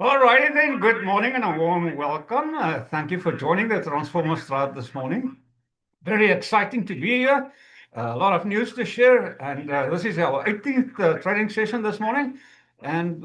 All righty then, good morning and a warm welcome. Thank you for joining the Transformers Tribe this morning. Very exciting to be here. A lot of news to share, and this is our 18th training session this morning. And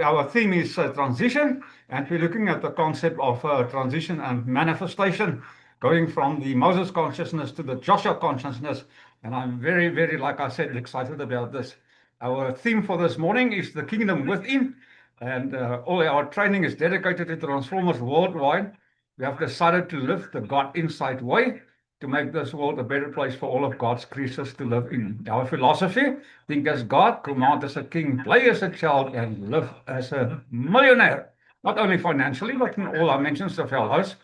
our theme is transition, and we're looking at the concept of transition and manifestation, going from the Moses consciousness to the Joshua consciousness. And I'm very, very, like I said, excited about this. Our theme for this morning is the kingdom within. And all our training is dedicated to Transformers worldwide. We have decided to live the God Inside way to make this world a better place for all of God's creatures to live in. Our philosophy: think as God, command as a king, play as a child, and live as a millionaire. Not only financially, but in all dimensions of our lives: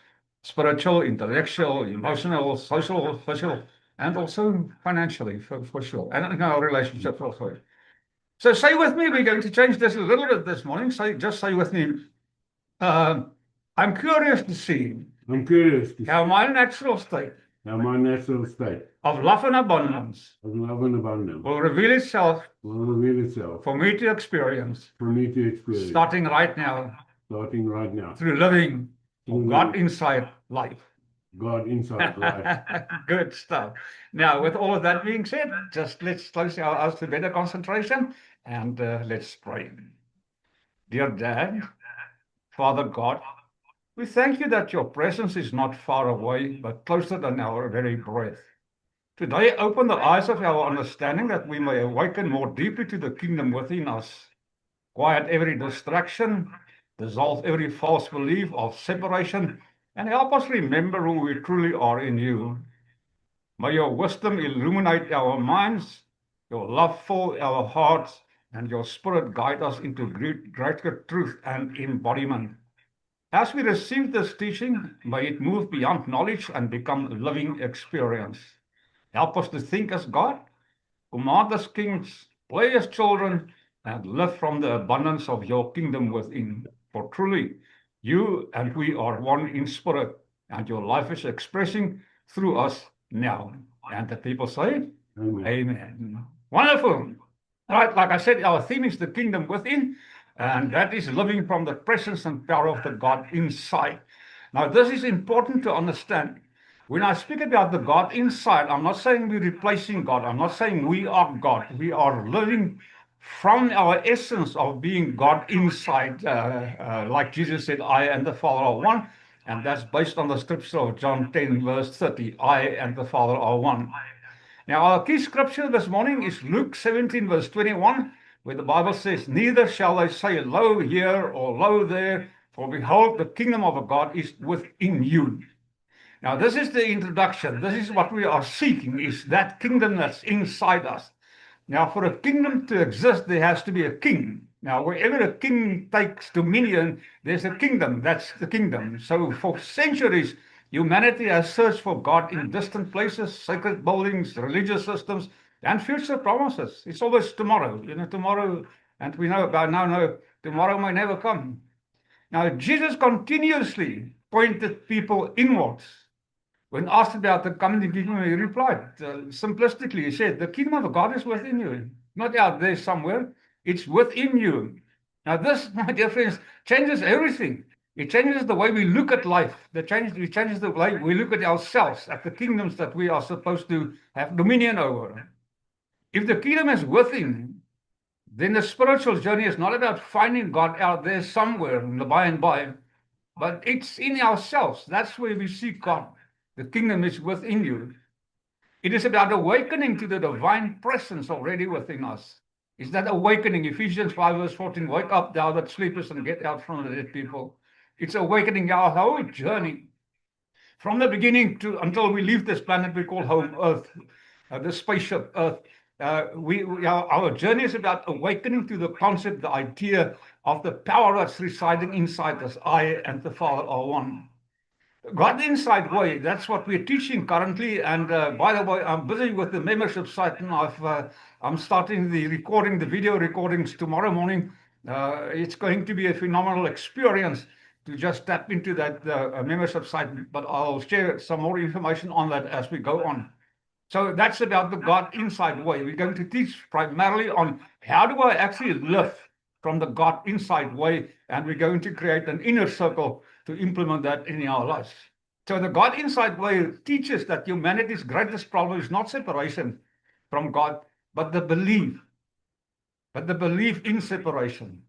spiritual, intellectual, emotional, social, physical, and also financially, for sure. And in our relationships also. So say with me, we're going to change this a little bit this morning. Just say with me, I'm curious to see how my natural state of love and abundance will reveal itself for me to experience, starting right now, through living God inside life. Good stuff. Now, with all of that being said, just let's close our eyes to better concentration and let's pray. Dear Dad, Father God, we thank you that your presence is not far away, but closer than our very breath. Today, open the eyes of our understanding that we may awaken more deeply to the kingdom within us. Quiet every distraction, dissolve every false belief of separation, and help us remember who we truly are in you. May your wisdom illuminate our minds, your love fill our hearts, and your spirit guide us into greater truth and embodiment. As we receive this teaching, may it move beyond knowledge and become a living experience. Help us to think as God, command as kings, play as children, and live from the abundance of your kingdom within. For truly, you and we are one in spirit, and your life is expressing through us now. And the people say, Amen. Amen. Wonderful. All right, like I said, our theme is the kingdom within, and that is living from the presence and power of the God inside. Now, this is important to understand. When I speak about the God inside, I'm not saying we're replacing God. I'm not saying we are God. We are living from our essence of being God inside. Like Jesus said, I and the Father are one. And that's based on the scripture of John 10, verse 30. I and the Father are one. Now, our key scripture this morning is Luke 17, verse 21, where the Bible says, neither shall they say, lo here or lo there, for behold, the kingdom of God is within you. Now, this is the introduction. This is what we are seeking, is that kingdom that's inside us. Now, for a kingdom to exist, there has to be a king. Now, wherever a king takes dominion, there's a kingdom. That's the kingdom. So for centuries, humanity has searched for God in distant places, sacred buildings, religious systems, and future promises. It's always tomorrow, tomorrow, and we know by now know tomorrow may never come. Now, Jesus continuously pointed people inwards. When asked about the coming kingdom, he replied simplistically, he said, the kingdom of God is within you, not out there somewhere. It's within you. Now, this, my dear friends, changes everything. It changes the way we look at life. It changes the way we look at ourselves, at the kingdoms that we are supposed to have dominion over. If the kingdom is within, then the spiritual journey is not about finding God out there somewhere in the by and by, but it's in ourselves. That's where we seek God. The kingdom is within you. It is about awakening to the divine presence already within us. Is that awakening? Ephesians 5 verse 14, wake up thou that sleepest and get out from the dead people. It's awakening our whole journey. From the beginning to until we leave this planet we call home, Earth, the spaceship Earth. Our journey is about awakening to the concept, the idea of the power that's residing inside us. I and the Father are one. God inside way, that's what we're teaching currently. And by the way, I'm busy with the membership site, and I'm starting the video recordings tomorrow morning. It's going to be a phenomenal experience to just tap into that membership site, but I'll share some more information on that as we go on. So that's about the God inside way. We're going to teach primarily on how do I actually live from the God inside way, and we're going to create an inner circle to implement that in our lives. So the God inside way teaches that humanity's greatest problem is not separation from God, but the belief in separation.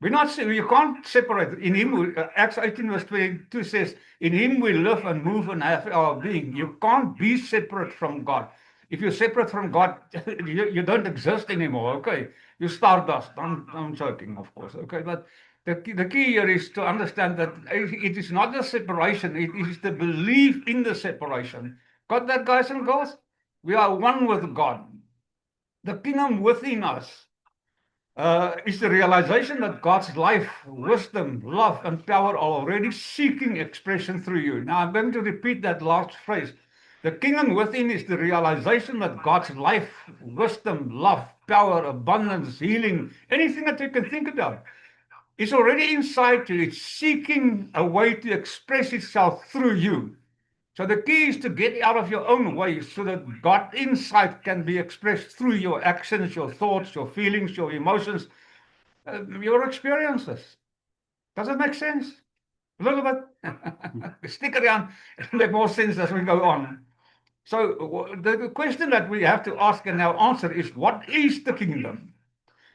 You can't separate. In Him, Acts 18 verse 22 says, in Him we live and move and have our being. You can't be separate from God. If you're separate from God, you don't exist anymore, okay? You stardust. I'm joking, of course, okay? But the key here is to understand that it is not a separation, it is the belief in the separation. Got that, guys and girls? We are one with God. The kingdom within us is the realization that God's life, wisdom, love, and power are already seeking expression through you. Now, I'm going to repeat that last phrase. The kingdom within is the realization that God's life, wisdom, love, power, abundance, healing, anything that you can think about, is already inside you. It's seeking a way to express itself through you. So the key is to get out of your own way so that God inside can be expressed through your actions, your thoughts, your feelings, your emotions, your experiences. Does it make sense? A little bit? Stick around, it'll make more sense as we go on. So the question that we have to ask and now answer is, what is the kingdom?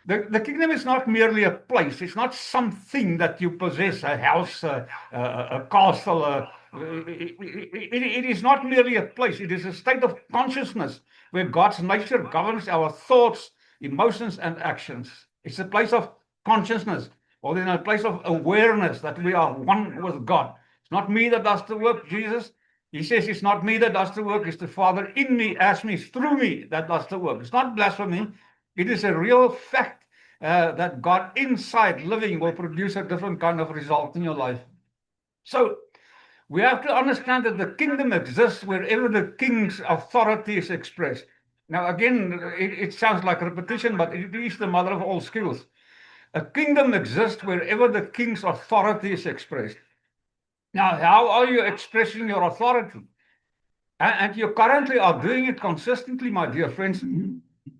The kingdom is not merely a place. It's not something that you possess, a house, a castle. It is not merely a place. It is a state of consciousness where God's nature governs our thoughts, emotions, and actions. It's a place of consciousness, or in a place of awareness that we are one with God. It's not me that does the work, Jesus. He says it's not me that does the work, it's the Father in me, as me, through me that does the work. It's not blasphemy. It is a real fact that God inside living will produce a different kind of result in your life. So we have to understand that the kingdom exists wherever the king's authority is expressed. Now, again, it sounds like repetition, but it is the mother of all skills. A kingdom exists wherever the king's authority is expressed. Now, how are you expressing your authority? And you currently are doing it consistently, my dear friends.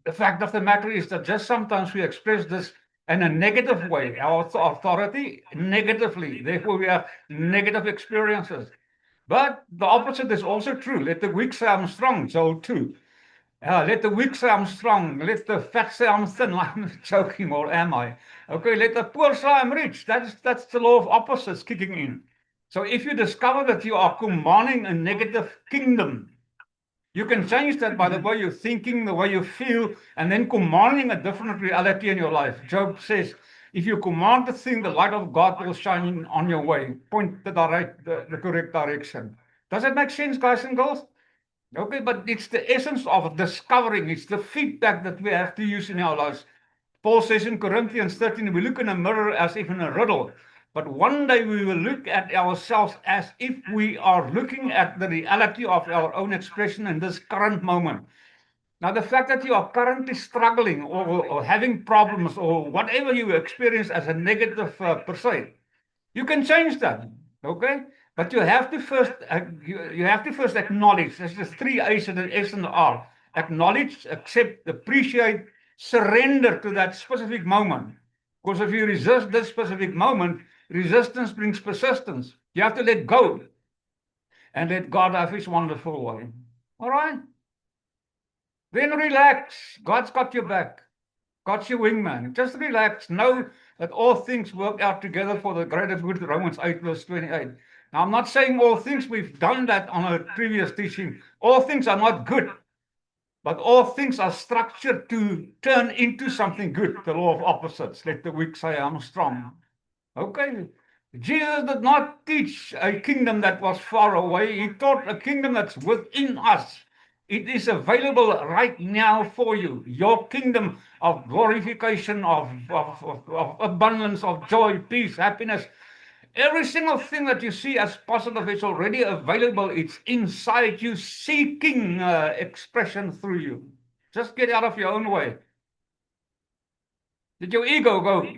The fact of the matter is that just sometimes we express this in a negative way, our authority negatively. Therefore, we have negative experiences. But the opposite is also true. Let the weak say I'm strong, Joel 2. Let the weak say I'm strong. Let the fat say I'm thin. I'm joking, or am I? Okay, let the poor say I'm rich. That's the law of opposites kicking in. So if you discover that you are commanding a negative kingdom, you can change that by the way you're thinking, the way you feel, and then commanding a different reality in your life. Job says, if you command the thing, the light of God will shine on your way. Point the correct direction. Does that make sense, guys and girls? Okay, but it's the essence of discovering. It's the feedback that we have to use in our lives. Paul says in Corinthians 13, we look in a mirror as if in a riddle. But one day we will look at ourselves as if we are looking at the reality of our own expression in this current moment. Now, the fact that you are currently struggling or having problems or whatever you experience as a negative per se, you can change that, okay? But you have to first acknowledge. There's just 3 A's and an S and an R. Acknowledge, accept, appreciate, surrender to that specific moment. Because if you resist this specific moment, resistance brings persistence. You have to let go and let God have His wonderful way. All right? Then relax. God's got your back. God's your wingman. Just relax. Know that all things work out together for the greater good. Romans 8 verse 28. Now, I'm not saying all things. We've done that on a previous teaching. All things are not good, but all things are structured to turn into something good. The law of opposites. Let the weak say, I'm strong. Okay. Jesus did not teach a kingdom that was far away. He taught a kingdom that's within us. It is available right now for you. Your kingdom of glorification, of abundance, of joy, peace, happiness. Every single thing that you see as positive is already available. It's inside you, seeking expression through you. Just get out of your own way. Did your ego go?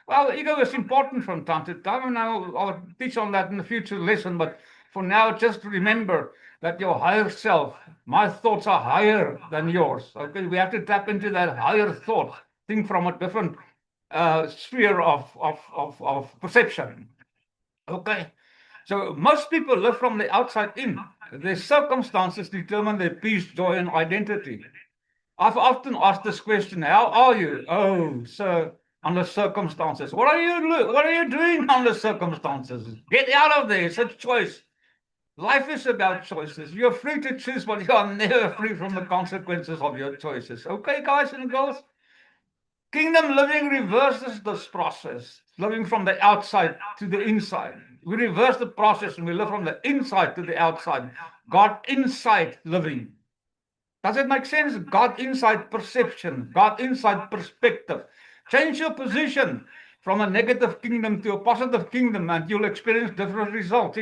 Well, ego is important from time to time, and I'll teach on that in the future lesson. But for now, just remember that your higher self, my thoughts are higher than yours. Okay, we have to tap into that higher thought, think from a different sphere of perception. Okay? So most people live from the outside in. Their circumstances determine their peace, joy, and identity. I've often asked this question, how are you? Oh, sir, under circumstances. What are you doing under circumstances? Get out of there. It's a choice. Life is about choices. You're free to choose, but you are never free from the consequences of your choices. Okay, guys and girls? Kingdom living reverses this process, living from the outside to the inside. We reverse the process and we live from the inside to the outside. God inside living. Does it make sense? God inside perception, God inside perspective. Change your position from a negative kingdom to a positive kingdom, and you'll experience different results.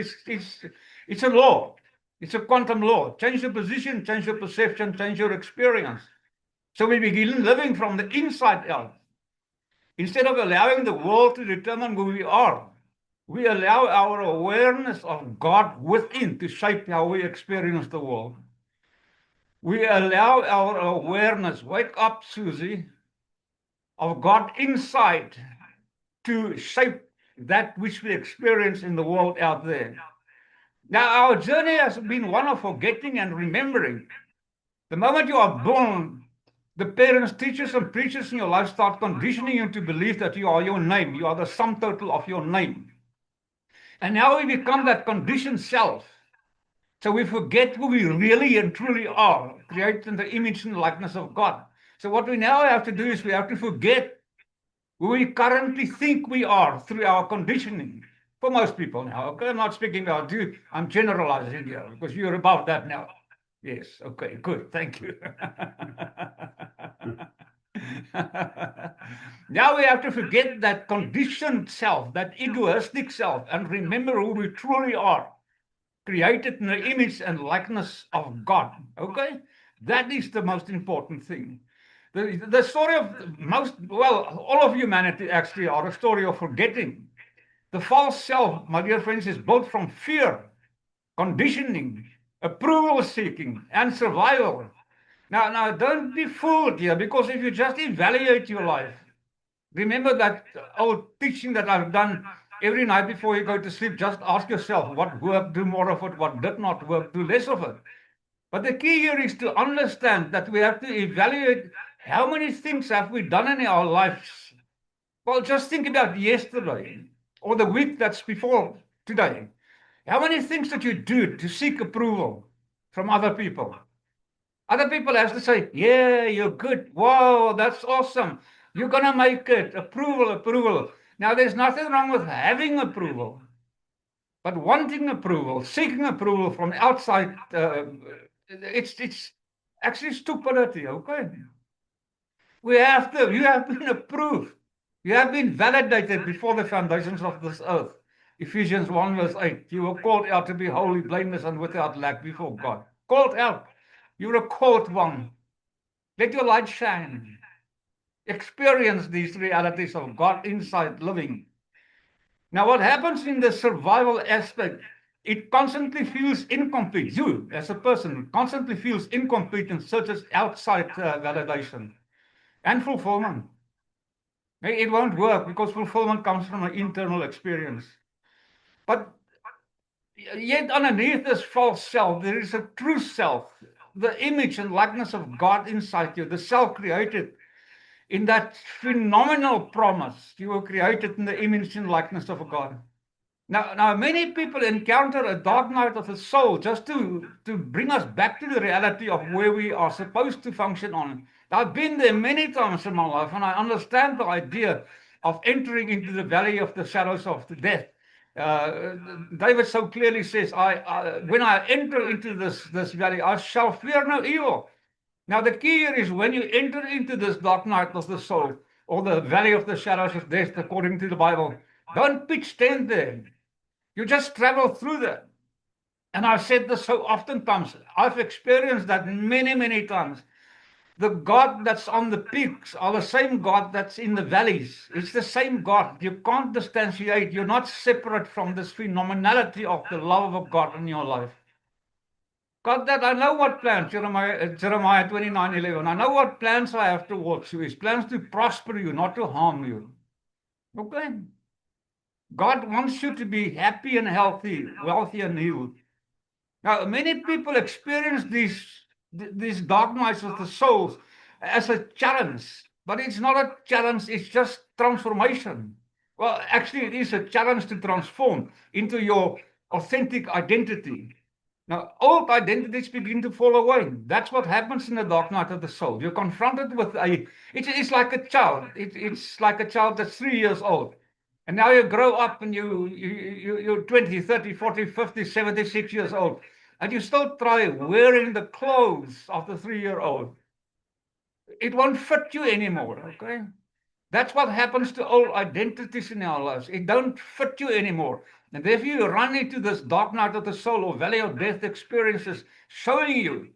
It's a law. It's a quantum law. Change your position, change your perception, change your experience. So we begin living from the inside out. Instead of allowing the world to determine who we are, we allow our awareness of God within to shape how we experience the world. We allow our awareness, wake up, Susie, of God inside to shape that which we experience in the world out there. Now, our journey has been one of forgetting and remembering. The moment you are born, the parents, teachers, and preachers in your life start conditioning you to believe that you are your name. You are the sum total of your name. And now we become that conditioned self. So we forget who we really and truly are, created in the image and likeness of God. So what we now have to do is we have to forget who we currently think we are through our conditioning. For most people now, okay? I'm not speaking about you. I'm generalizing here because you're above that now. Yes, okay, good, thank you. Now we have to forget that conditioned self, that egoistic self, and remember who we truly are, created in the image and likeness of God. Okay? That is the most important thing. The story of all of humanity actually are a story of forgetting. The false self, my dear friends, is built from fear, conditioning, approval seeking, and survival. Now, don't be fooled here, because if you just evaluate your life, remember that old teaching that I've done every night before you go to sleep. Just ask yourself what worked, do more of it, what did not work, do less of it. But the key here is to understand that we have to evaluate how many things have we done in our lives. Well, just think about yesterday or the week that's before today. How many things did you do to seek approval from other people? Other people have to say, yeah, you're good. Wow, that's awesome. You're going to make it. Approval, approval. Now, there's nothing wrong with having approval, but wanting approval, seeking approval from outside, it's actually stupidity, okay? You have been approved. You have been validated before the foundations of this earth. Ephesians 1 verse 8, you were called out to be holy, blameless, and without lack before God. Called out. You're a called one. Let your light shine. Experience these realities of God inside living. Now, what happens in the survival aspect, it constantly feels incomplete. You, as a person, constantly feels incomplete and searches outside validation and fulfillment. It won't work because fulfillment comes from an internal experience. But yet underneath this false self, there is a true self, the image and likeness of God inside you, the self created in that phenomenal promise. You were created in the image and likeness of God. Now, many people encounter a dark night of the soul just to bring us back to the reality of where we are supposed to function on. I've been there many times in my life, and I understand the idea of entering into the valley of the shadows of the death. David so clearly says, when I enter into this valley, I shall fear no evil. Now, the key here is when you enter into this dark night of the soul, or the valley of the shadows of death, according to the Bible, don't pitch tent there. You just travel through that. And I've said this so oftentimes. I've experienced that many, many times. The God that's on the peaks are the same God that's in the valleys. It's the same God. You can't distantiate. You're not separate from this phenomenality of the love of God in your life. God, that I know what plans, Jeremiah 29:11. I know what plans I have towards you. His plans to prosper you, not to harm you. Okay? God wants you to be happy and healthy, wealthy and healed. Now, many people experience these dark nights of the souls as a challenge, but it's not a challenge, it's just transformation. Well, actually, it is a challenge to transform into your authentic identity. Now, old identities begin to fall away. That's what happens in the dark night of the soul. You're confronted with it's like a child. It's like a child that's 3 years old. And now you grow up and you're 20, 30, 40, 50, 76 years old. And you still try wearing the clothes of the 3-year-old. It won't fit you anymore, okay? That's what happens to old identities in our lives. It don't fit you anymore. And if you run into this dark night of the soul or valley of death experiences showing you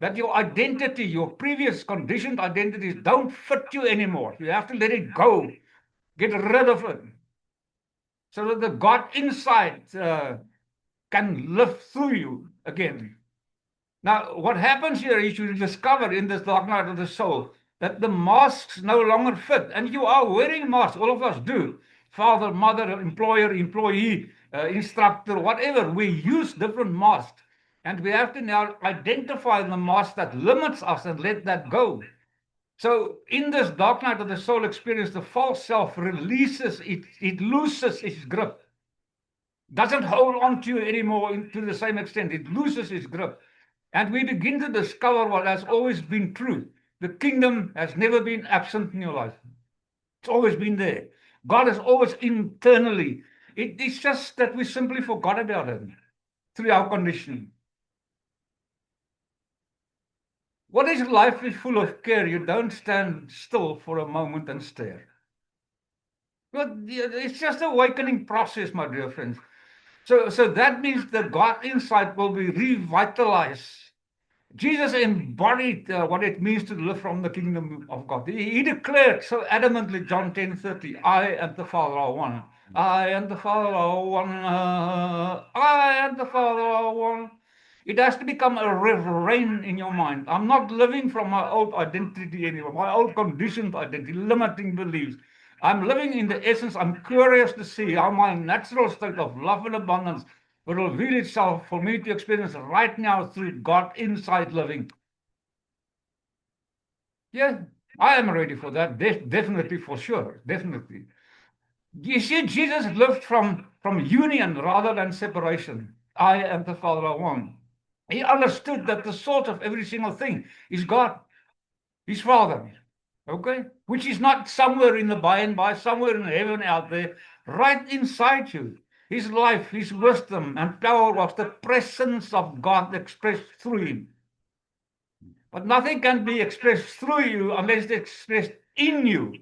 that your identity, your previous conditioned identities don't fit you anymore. You have to let it go. Get rid of it. So that the God inside can live through you again. Now, what happens here is you discover in this dark night of the soul that the masks no longer fit. And you are wearing masks. All of us do. Father, mother, employer, employee, instructor, whatever. We use different masks. And we have to now identify the mask that limits us and let that go. So in this dark night of the soul experience, the false self releases, it loses its grip. Doesn't hold on to you anymore to the same extent. It loses its grip. And we begin to discover what has always been true. The kingdom has never been absent in your life. It's always been there. God is always internally. It's just that we simply forgot about it through our conditioning. What is life is full of care. You don't stand still for a moment and stare. Well, it's just an awakening process, my dear friends. So that means that God inside will be revitalized. Jesus embodied what it means to live from the kingdom of God. He declared so adamantly, John 10:30, I and the Father are one. I and the Father are one. I and the Father are one. It has to become a refrain in your mind. I'm not living from my old identity anymore, my old conditioned identity, limiting beliefs. I'm living in the essence. I'm curious to see how my natural state of love and abundance will reveal itself for me to experience right now through God inside living. Yeah, I am ready for that. Definitely, for sure. Definitely. You see, Jesus lived from union rather than separation. I and the Father are one. He understood that the source of every single thing is God, his Father. Okay? Which is not somewhere in the by and by, somewhere in heaven out there, right inside you. His life, his wisdom and power was the presence of God expressed through him. But nothing can be expressed through you unless it's expressed in you.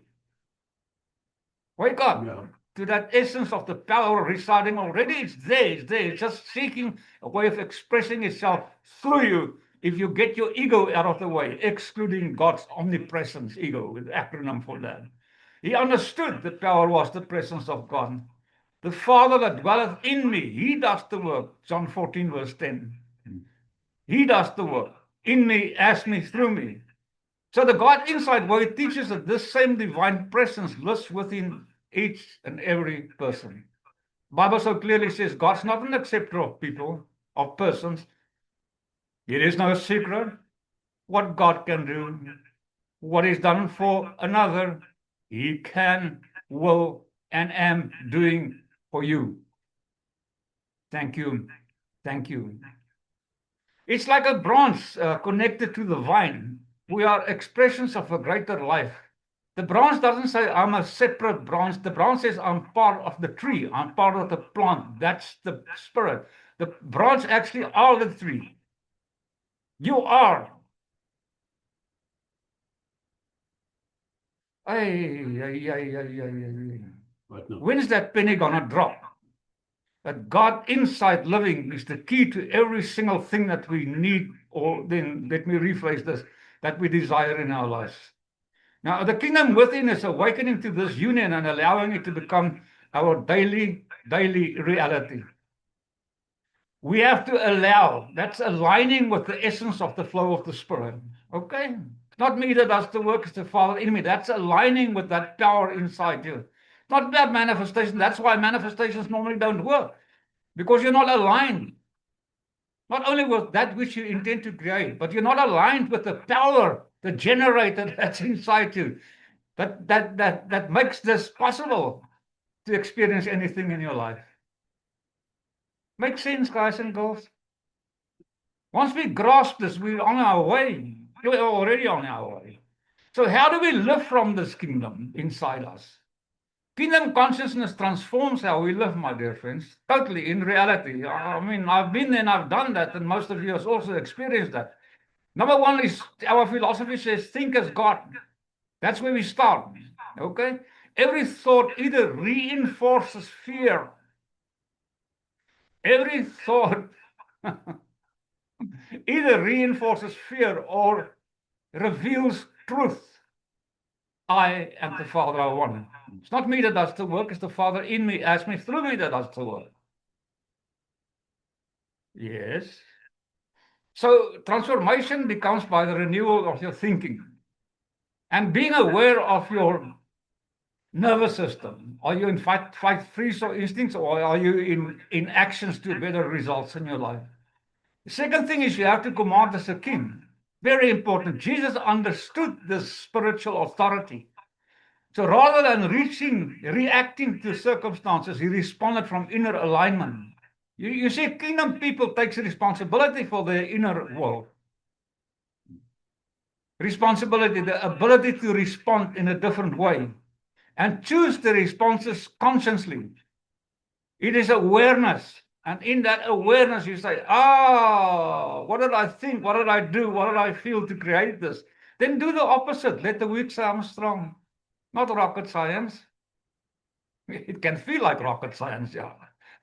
Wake up to that essence of the power residing already. It's there. It's just seeking a way of expressing itself through you if you get your ego out of the way, excluding God's omnipresence, ego, with acronym for that. He understood that power was the presence of God. The Father that dwelleth in me, he does the work. John 14, verse 10. He does the work in me, as me, through me. So the God inside word teaches that this same divine presence lives within each and every person. The Bible so clearly says God's not an acceptor of people, of persons. It is no secret what God can do. What is done for another, he can, will, and am doing for you. Thank you. Thank you. It's like a branch connected to the vine. We are expressions of a greater life. The branch doesn't say I'm a separate branch. The branch says I'm part of the tree. I'm part of the plant. That's the spirit. The branch actually are the tree. You are. When's that penny gonna drop? That God inside living is the key to every single thing that we need, or then let me rephrase this, that we desire in our lives. Now, the kingdom within is awakening to this union and allowing it to become our daily reality. We have to allow, that's aligning with the essence of the flow of the Spirit. Okay? It's not me that does the work, it's the Father in me. That's aligning with that power inside you. Not about manifestation. That's why manifestations normally don't work, because you're not aligned. Not only with that which you intend to create, but you're not aligned with the power, the generator that's inside you, that makes this possible to experience anything in your life. Makes sense, guys and girls? Once we grasp this, we're on our way. We're already on our way. So how do we live from this kingdom inside us? Kingdom consciousness transforms how we live, my dear friends, totally in reality. I mean, I've been there and I've done that, and most of you have also experienced that. Number one is our philosophy says, think as God. That's where we start, okay? Every thought either reinforces fear. Every thought either reinforces fear or reveals truth. I am the Father, I want. It's not me that does the work, it's the Father in me, as me, through me that does the work. Yes. So transformation becomes by the renewal of your thinking and being aware of your nervous system. Are you in fight, freeze, or instincts, or are you in actions to better results in your life? The second thing is you have to command as a king. Very important. Jesus understood this spiritual authority. So rather than reacting to circumstances, he responded from inner alignment. You see, kingdom people takes responsibility for their inner world. Responsibility, the ability to respond in a different way and choose the responses consciously. It is awareness. And in that awareness, you say, what did I think? What did I do? What did I feel to create this? Then do the opposite. Let the weak say I'm strong. Not rocket science. It can feel like rocket science, yeah.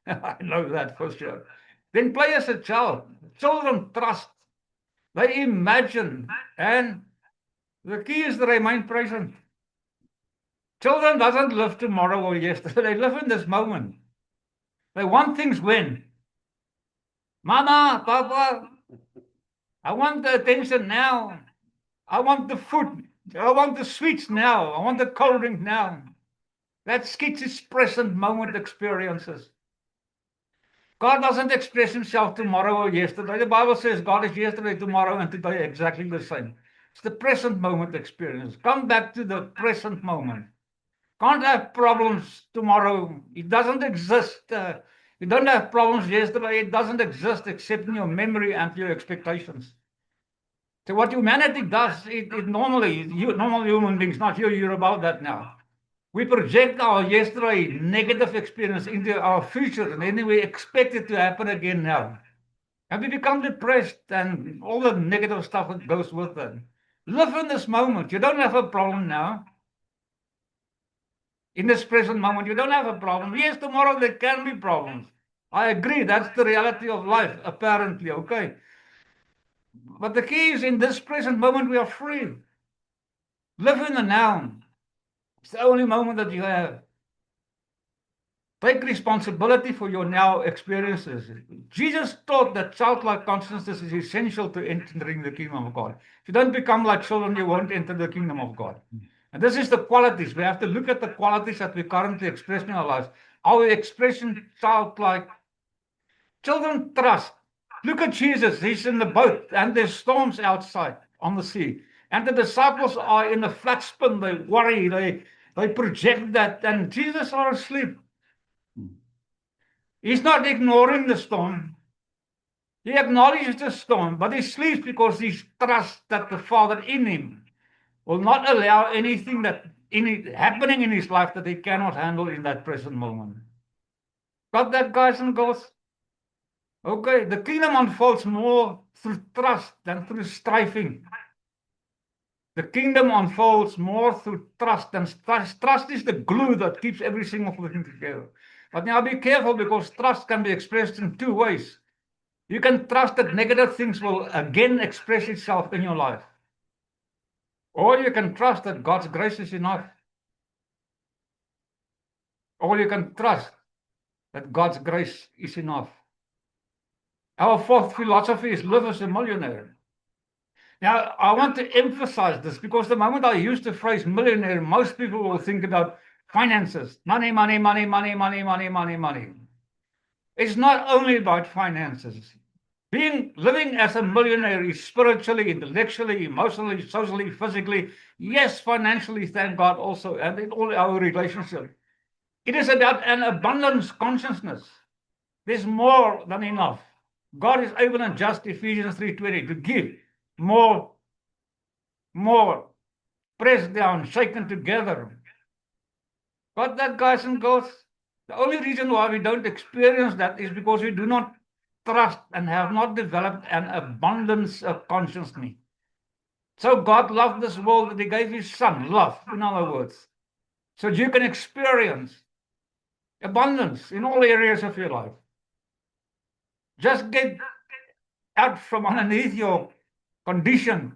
I know that for sure. Then play as a child. Children trust. They imagine. And the key is to remain present. Children doesn't live tomorrow or yesterday. They live in this moment. They want things when. Mama, Papa, I want the attention now. I want the food. I want the sweets now. I want the cold drink now. That's kids' present moment experiences. God doesn't express himself tomorrow or yesterday. The Bible says God is yesterday, tomorrow, and today exactly the same. It's the present moment experience. Come back to the present moment. Can't have problems tomorrow. It doesn't exist. You don't have problems yesterday. It doesn't exist except in your memory and your expectations. So what humanity does, normally, normal human beings, not you, you're about that now. We project our yesterday negative experience into our future, and then we expect it to happen again now. And we become depressed and all the negative stuff that goes with it. Live in this moment. You don't have a problem now. In this present moment, you don't have a problem. Yes, tomorrow there can be problems. I agree. That's the reality of life, apparently. Okay. But the key is in this present moment, we are free. Live in the now. It's the only moment that you have. Take responsibility for your now experiences. Jesus taught that childlike consciousness is essential to entering the kingdom of God. If you don't become like children, you won't enter the kingdom of God. And this is the qualities. We have to look at the qualities that we currently express in our lives. Are we expressing childlike? Children trust. Look at Jesus. He's in the boat and there's storms outside on the sea. And the disciples are in a flat spin. They worry. They project that. And Jesus are asleep. He's not ignoring the storm. He acknowledges the storm, but he sleeps because he trusts that the Father in him will not allow anything happening in his life that he cannot handle in that present moment. Got that, guys and girls? Okay, the kingdom unfolds more through trust than through striving. The kingdom unfolds more through trust, and trust is the glue that keeps every single thing together. But now be careful, because trust can be expressed in two ways. You can trust that negative things will again express itself in your life. Or you can trust that God's grace is enough. Or you can trust that God's grace is enough. Our fourth philosophy is live as a millionaire. Now, I want to emphasize this, because the moment I use the phrase millionaire, most people will think about finances. Money, money, money, money, money, money, money, money. It's not only about finances. Living as a millionaire is spiritually, intellectually, emotionally, socially, physically, yes, financially, thank God also, and in all our relationships. It is about an abundance consciousness. There's more than enough. God is able and just, Ephesians 3:20, to give more, pressed down, shaken together. Got that, guys and girls? The only reason why we don't experience that is because we do not trust and have not developed an abundance of consciousness. So God loved this world that He gave His Son, love, in other words, so that you can experience abundance in all areas of your life. Just get out from underneath your conditioned,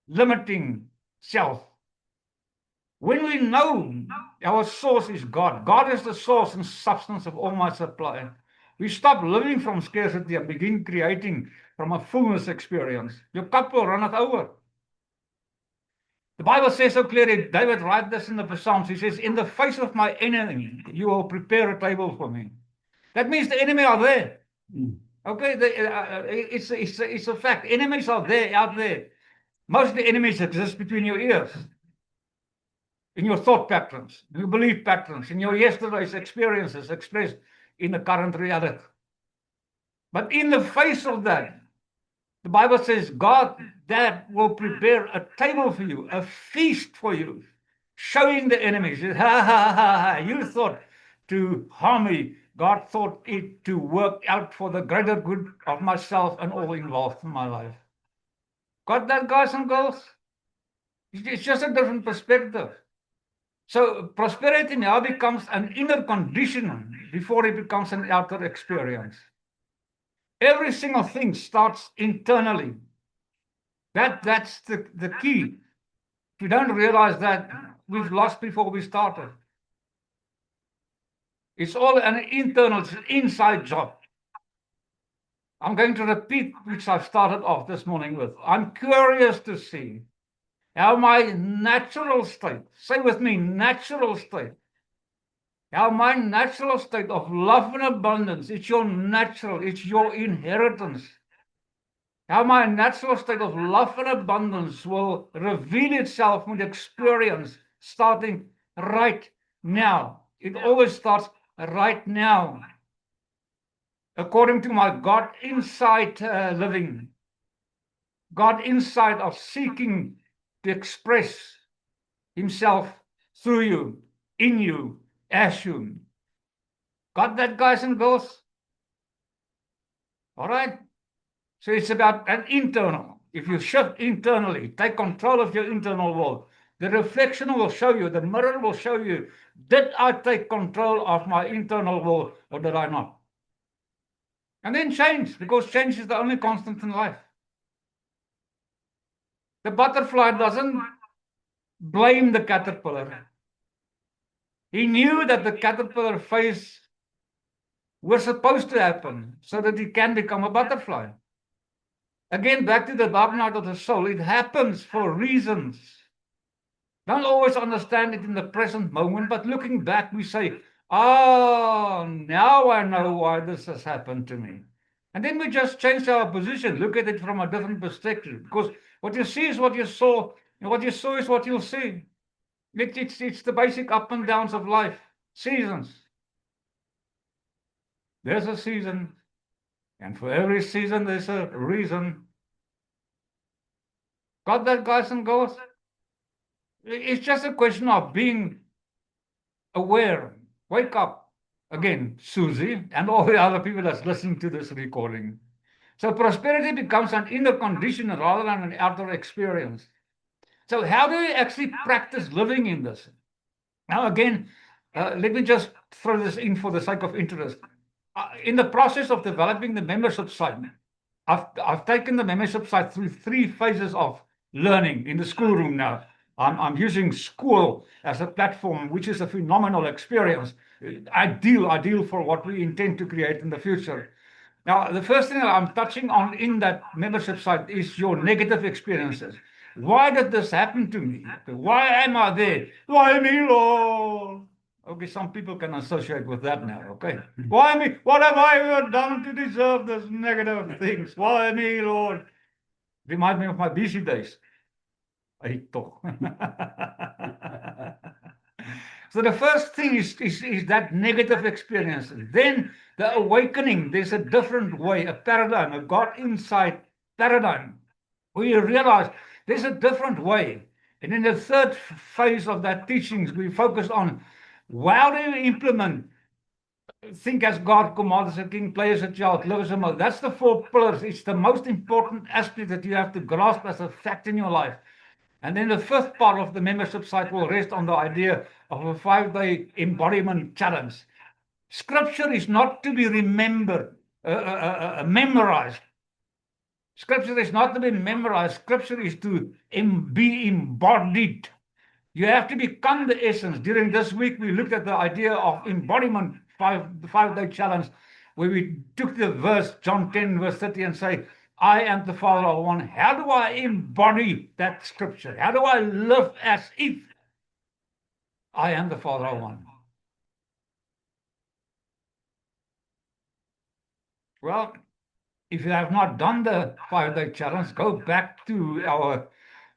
limiting self. When we know our source is God, God is the source and substance of all my supply, we stop living from scarcity and begin creating from a fullness experience. Your cup will runneth over. The Bible says so clearly, David writes this in the Psalms. He says, in the face of my enemy, you will prepare a table for me. That means the enemy are there. Okay, it's a fact. Enemies are there, out there. Most of the enemies exist between your ears, in your thought patterns, in your belief patterns, in your yesterday's experiences expressed in the current reality. But in the face of that, the Bible says God that will prepare a table for you, a feast for you, showing the enemies, ha ha ha ha, you thought to harm me. God thought it to work out for the greater good of myself and all involved in my life. Got that, guys and girls? It's just a different perspective. So prosperity now becomes an inner condition before it becomes an outer experience. Every single thing starts internally. That's the key. If you don't realize that, we've lost before we started. It's all an internal, it's an inside job. I'm going to repeat, which I've started off this morning with. I'm curious to see how my natural state, say with me, natural state, how my natural state of love and abundance, it's your natural, it's your inheritance. How my natural state of love and abundance will reveal itself with experience starting right now. It always starts right now. According to my God insight living, God insight of seeking to express Himself through you, in you, as you. Got that, guys and girls? All right? So it's about an internal. If you shift internally, take control of your internal world, the reflection will show you, the mirror will show you, did I take control of my internal world or did I not? And then change, because change is the only constant in life. The butterfly doesn't blame the caterpillar. He knew that the caterpillar phase was supposed to happen so that it can become a butterfly. Again, back to the dark night of the soul, it happens for reasons. Don't always understand it in the present moment, but looking back, we say, oh, now I know why this has happened to me. And then we just change our position, look at it from a different perspective, because what you see is what you saw, and what you saw is what you'll see. It's the basic up and downs of life, seasons. There's a season, and for every season, there's a reason. Got that, guys and girls? It's just a question of being aware. Wake up. Again, Susie and all the other people that's listening to this recording. So prosperity becomes an inner condition rather than an outer experience. So how do we actually practice living in this? Now, again, let me just throw this in for the sake of interest. In the process of developing the membership site, I've taken the membership site through 3 phases of learning in the schoolroom now. I'm using school as a platform, which is a phenomenal experience. Ideal for what we intend to create in the future. Now, the first thing I'm touching on in that membership site is your negative experiences. Why did this happen to me? Why am I there? Why me, Lord? Okay, some people can associate with that now, okay? Why me? What have I ever done to deserve this negative things? Why me, Lord? Remind me of my busy days. Hey, toch. So the first thing is that negative experience. Then the awakening, there's a different way, a paradigm, a God inside paradigm, where you realize there's a different way. And in the third phase of that teachings, we focus on how do you implement think as God commands, as a king, play as a child, live as a mother. That's the 4 pillars. It's the most important aspect that you have to grasp as a fact in your life. And then the 5th part of the membership site will rest on the idea of a 5-day embodiment challenge. Scripture is not to be remembered, memorized. Scripture is not to be memorized. Scripture is to be embodied. You have to become the essence. During this week, we looked at the idea of embodiment, the 5-day challenge, where we took the verse, John 10, verse 30, and say, I am the Father of one. How do I embody that scripture? How do I live as if I am the Father of one? Well, if you have not done the 5-day challenge, go back to our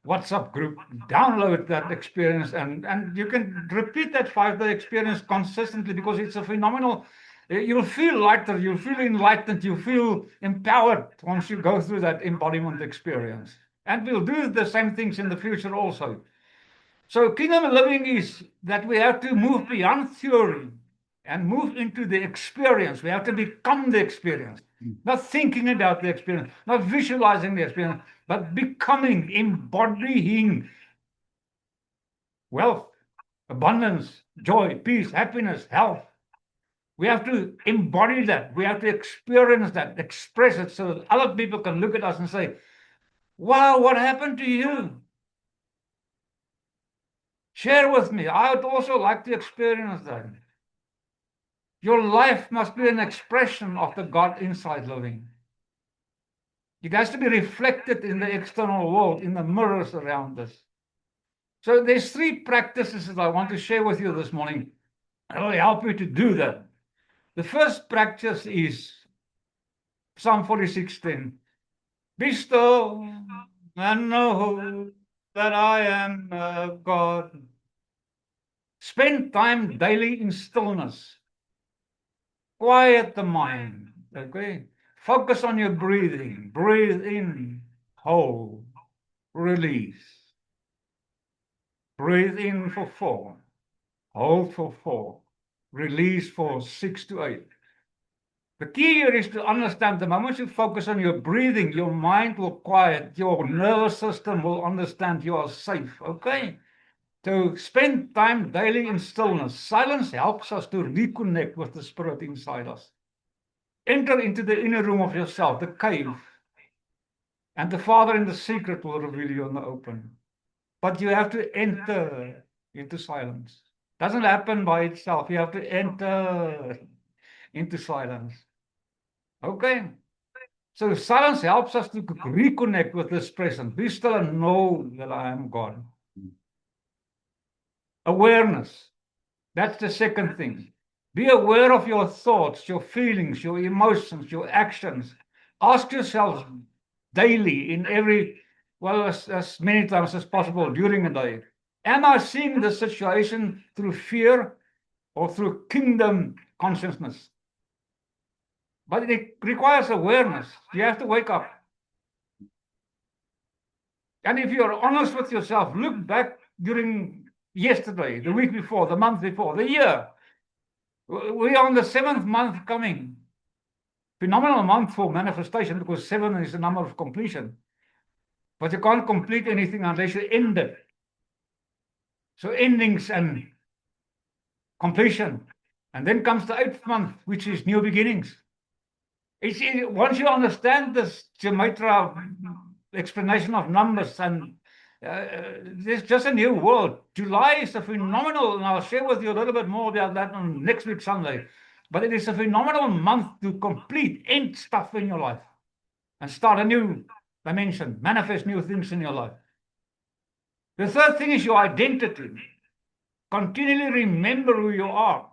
WhatsApp group, download that experience, and you can repeat that 5-day experience consistently, because it's a phenomenal. You'll feel lighter, you'll feel enlightened, you feel empowered once you go through that embodiment experience. And we'll do the same things in the future also. So kingdom living is that we have to move beyond theory and move into the experience. We have to become the experience, not thinking about the experience, not visualizing the experience, but becoming, embodying wealth, abundance, joy, peace, happiness, health. We have to embody that. We have to experience that, express it, so that other people can look at us and say, wow, what happened to you? Share with me. I would also like to experience that. Your life must be an expression of the God inside living. It has to be reflected in the external world, in the mirrors around us. So there's 3 practices that I want to share with you this morning that will help you to do that. The first practice is Psalm 46:10. Be still and know that I am God. Spend time daily in stillness. Quiet the mind. Okay? Focus on your breathing. Breathe in, hold, release. Breathe in for 4. Hold for 4. Release for 6 to 8. The key here is to understand the moment you focus on your breathing, your mind will quiet, your nervous system will understand you are safe, okay? So spend time daily in stillness. Silence helps us to reconnect with the spirit inside us. Enter into the inner room of yourself, the cave, and the Father in the secret will reveal you in the open. But you have to enter into silence. Doesn't happen by itself. You have to enter into silence. Okay? So silence helps us to reconnect with this presence. Be still and know that I am God. Awareness. That's the second thing. Be aware of your thoughts, your feelings, your emotions, your actions. Ask yourself daily, in every, well, as many times as possible during the day, am I seeing the situation through fear or through kingdom consciousness? But it requires awareness. You have to wake up. And if you're honest with yourself, look back during yesterday, the week before, the month before, the year. We are on the 7th month coming. Phenomenal month for manifestation, because 7 is the number of completion. But you can't complete anything unless you end it. So endings and completion. And then comes the 8th month, which is new beginnings. Once you understand this gematria explanation of numbers, and there's just a new world. July is a phenomenal, and I'll share with you a little bit more about that on next week Sunday. But it is a phenomenal month to complete, end stuff in your life and start a new dimension, manifest new things in your life. The third thing is your identity. Continually remember who you are.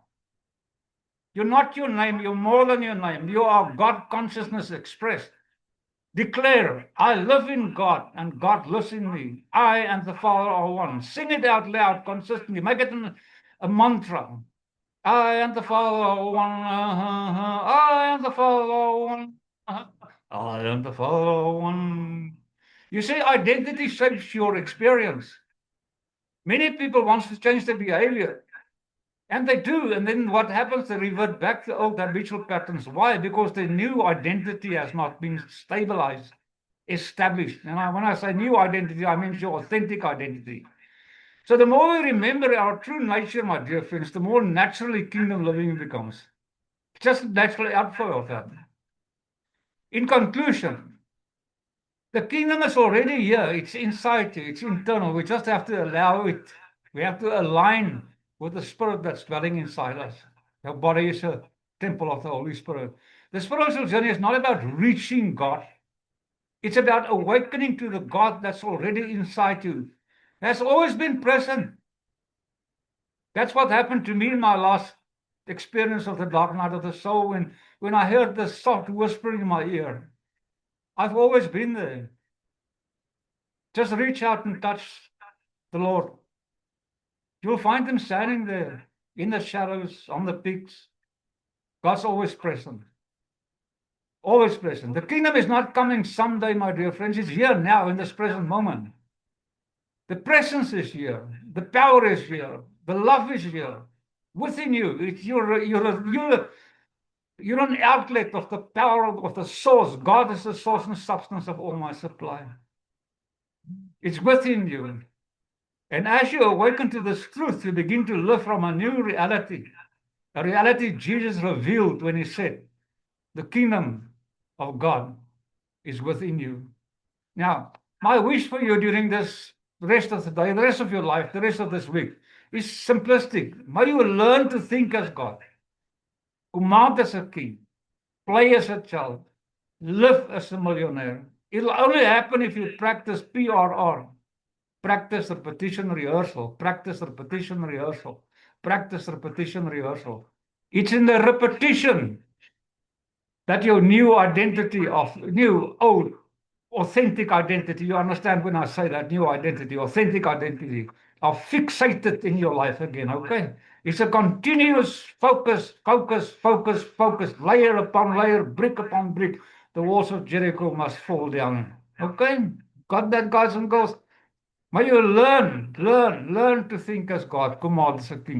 You're not your name, you're more than your name. You are God consciousness expressed. Declare, I live in God and God lives in me. I and the Father are one. Sing it out loud consistently. Make it a mantra. I and the Father are one. I and the Father are one. I and the Father are one. You see, identity shapes your experience. Many people want to change their behavior, and they do. And then what happens? They revert back to old habitual patterns. Why? Because the new identity has not been stabilized, established. And when I say new identity, I mean your authentic identity. So the more we remember our true nature, my dear friends, the more naturally kingdom living becomes. Just a natural outflow of that. In conclusion, the kingdom is already here. It's inside you. It's internal. We just have to allow it. We have to align with the spirit that's dwelling inside us. Our body is a temple of the Holy Spirit. The spiritual journey is not about reaching God. It's about awakening to the God that's already inside you. Has always been present. That's what happened to me in my last experience of the dark night of the soul when I heard the soft whispering in my ear. I've always been there. Just reach out and touch the Lord. You'll find him standing there in the shadows, on the peaks. God's always present. Always present. The kingdom is not coming someday, my dear friends. It's here now in this present moment. The presence is here. The power is here. The love is here. Within you. You're an outlet of the power of the source. God is the source and substance of all my supply. It's within you. And as you awaken to this truth, you begin to live from a new reality. A reality Jesus revealed when he said, the kingdom of God is within you. Now, my wish for you during this rest of the day, the rest of your life, the rest of this week, is simplistic. May you learn to think as God, command as a king, play as a child, live as a millionaire. It'll only happen if you practice PRR. Practice, repetition, rehearsal. Practice, repetition, rehearsal. Practice, repetition, rehearsal. It's in the repetition that your new identity of new, old, authentic identity, you understand when I say that, new identity, authentic identity, are fixated in your life again, okay? It's a continuous focus, focus, focus, focus, layer upon layer, brick upon brick. The walls of Jericho must fall down, okay? Got that, guys and girls? May you learn to think as God. Come on, it's a king.